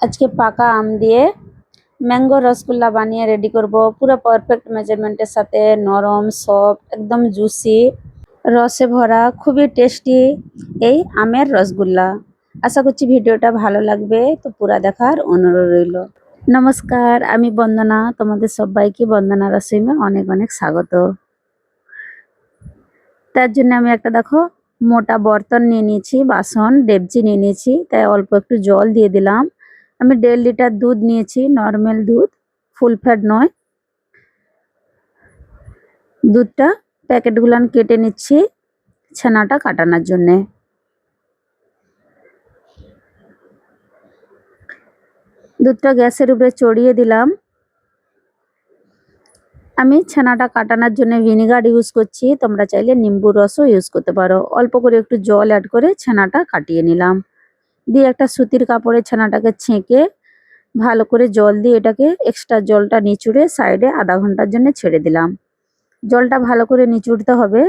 আজকে পাকা আম দিয়ে ম্যাঙ্গো রসগোল্লা বানিয়ে রেডি করব পুরো পারফেক্ট মেজারমেন্টের সাথে, নরম সফট একদম জুসি, রসে ভরা, খুবই টেস্টি এই আমের রসগোল্লা। আশা করছি ভিডিওটা ভালো লাগবে, তো পুরা দেখার অনুরোধ রইল। নমস্কার, আমি বন্দনা, তোমাদের সবাইকে বন্দনা রসইমে অনেক অনেক স্বাগত। তার জন্য আমি একটা দেখো মোটা বর্তন নিয়ে নিয়েছি, বাসন ডেবচি নিয়ে নিয়েছি, তাই অল্প একটু জল দিয়ে দিলাম। আমি 1.5 লিটার দুধ নিয়েছি, নর্মাল দুধ, ফুল ফ্যাট নয়। দুধটা প্যাকেটগুলো কেটে নিচ্ছি ছানাটা কাটানোর জন্যে। দুধটা গ্যাসের উপরে চড়িয়ে দিলাম। আমি ছানাটা কাটানোর জন্য ভিনেগার ইউজ করছি, তোমরা চাইলে নিম্বুর রসও ইউজ করতে পারো। অল্প করে একটু জল অ্যাড করে ছানাটা কাটিয়ে নিলাম। দিয়ে একটা সুতির কাপড়ে ছানাটাকে ছেঁকে ভালো করে জল দিয়ে এটাকে এক্সট্রা জলটা নিচুড়ে সাইডে আধা ঘন্টার জন্য ছেড়ে দিলাম। জলটা ভালো করে নিচুড়তে হবে।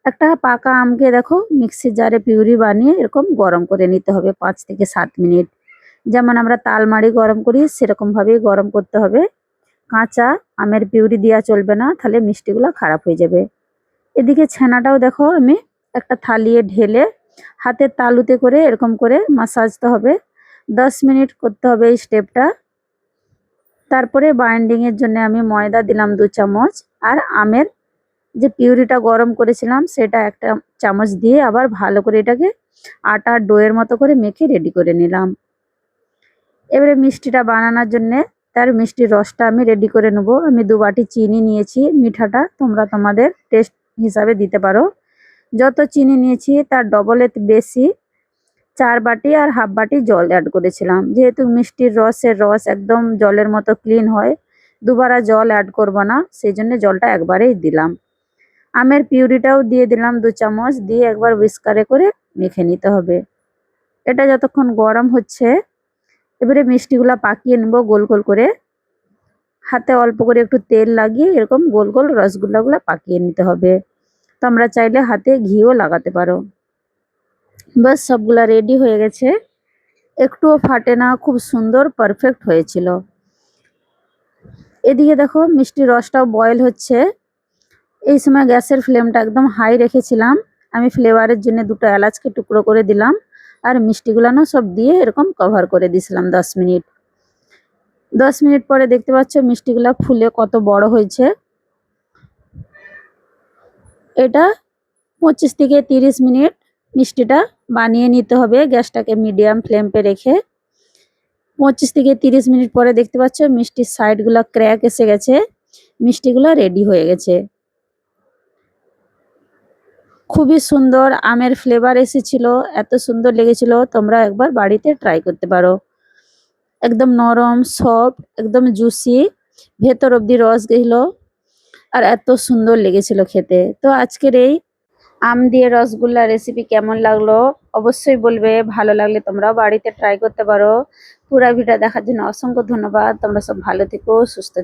একটা পাকা আমকে দেখো মিক্সির জারে পিউরি বানিয়ে এরকম গরম করে নিতে হবে 5 থেকে 7 মিনিট। যেমন আমরা তালমাড়ি গরম করি সেরকম ভাবেই গরম করতে হবে। কাঁচা আমের পিউরি দেওয়া চলবে না, তাহলে মিষ্টিগুলো খারাপ হয়ে যাবে। এদিকে ছানাটাও দেখো আমি একটা থালিয়ে ঢেলে হাতের তালুতে করে এরকম করে মাসাজতে হবে। 10 মিনিট করতে হবে এই স্টেপটা। তারপরে বাইন্ডিং এর জন্য আমি ময়দা দিলাম 2 চামচ, আর আমের যে পিউরিটা গরম করেছিলাম সেটা 1 চামচ দিয়ে আবার ভালো করে এটাকে আটার ডোয়ের মতো করে মেখে রেডি করে নিলাম। এবারে মিষ্টিটা বানানোর জন্যে তার মিষ্টির রসটা আমি রেডি করে নেব। আমি 2 বাটি চিনি নিয়েছি, মিঠাটা তোমরা তোমাদের টেস্ট হিসাবে দিতে পারো। যত চিনি নিয়েছি তার ডবলের বেশি 4 বাটি আর হাফ বাটি জল অ্যাড করেছিলাম। যেহেতু মিষ্টির রস একদম জলের মতো ক্লিন হয়, দুবার আর জল অ্যাড করব না, সেই জন্য জলটা একবারেই দিলাম। আমের পিউরিটাও দিয়ে দিলাম 2 চামচ, দিয়ে একবার হুইস্কারে করে মেখে নিতে হবে। এটা যতক্ষণ গরম হচ্ছে এবারে মিষ্টিগুলা পাকিয়ে নেব গোল গোল করে। হাতে অল্প করে একটু তেল লাগিয়ে এরকম গোল গোল রসগোল্লাগুলো পাকিয়ে নিতে হবে। তোমরা চাইলে হাতে ঘিও লাগাতে পারো। বাস সবগুলা রেডি হয়ে গেছে, একটুও ফাটে না, খুব সুন্দর পারফেক্ট হয়েছিল। এদিকে দেখো মিষ্টির রসটাও বয়েল হচ্ছে। এই সময় গ্যাসের ফ্লেমটা একদম হাই রেখেছিলাম। আমি ফ্লেভারের জন্য 2টা এলাচকে টুকরো করে দিলাম, আর মিষ্টিগুলানো সব দিয়ে এরকম কভার করে দিয়েছিলাম 10 মিনিট। 10 মিনিট পরে দেখতে পাচ্ছ মিষ্টিগুলা ফুলে কত বড় হয়েছে। এটা 25 থেকে 30 মিনিট মিষ্টিটা বানিয়ে নিতে হবে, গ্যাসটাকে মিডিয়াম ফ্লেমে রেখে। 25 থেকে 30 মিনিট পরে দেখতে পাচ্ছ মিষ্টির সাইডগুলো ক্র্যাক এসে গেছে, মিষ্টিগুলো রেডি হয়ে গেছে। খুবই সুন্দর আমের ফ্লেভার এসেছিল, এত সুন্দর লেগেছিল। তোমরা একবার বাড়িতে ট্রাই করতে পারো। একদম নরম সফট, একদম জুসি, ভেতর অব্দি রস গেছিল, আর এত সুন্দর লেগেছিল খেতে। তো আজকের এই আম দিয়ে রসগোল্লা রেসিপি কেমন লাগলো অবশ্যই বলবে। ভালো লাগলে তোমরাও বাড়িতে ট্রাই করতে পারো। পুরা ভিডিও দেখার জন্য অসংখ্য ধন্যবাদ। তোমরা সব ভালো থেকো, সুস্থ থেকো।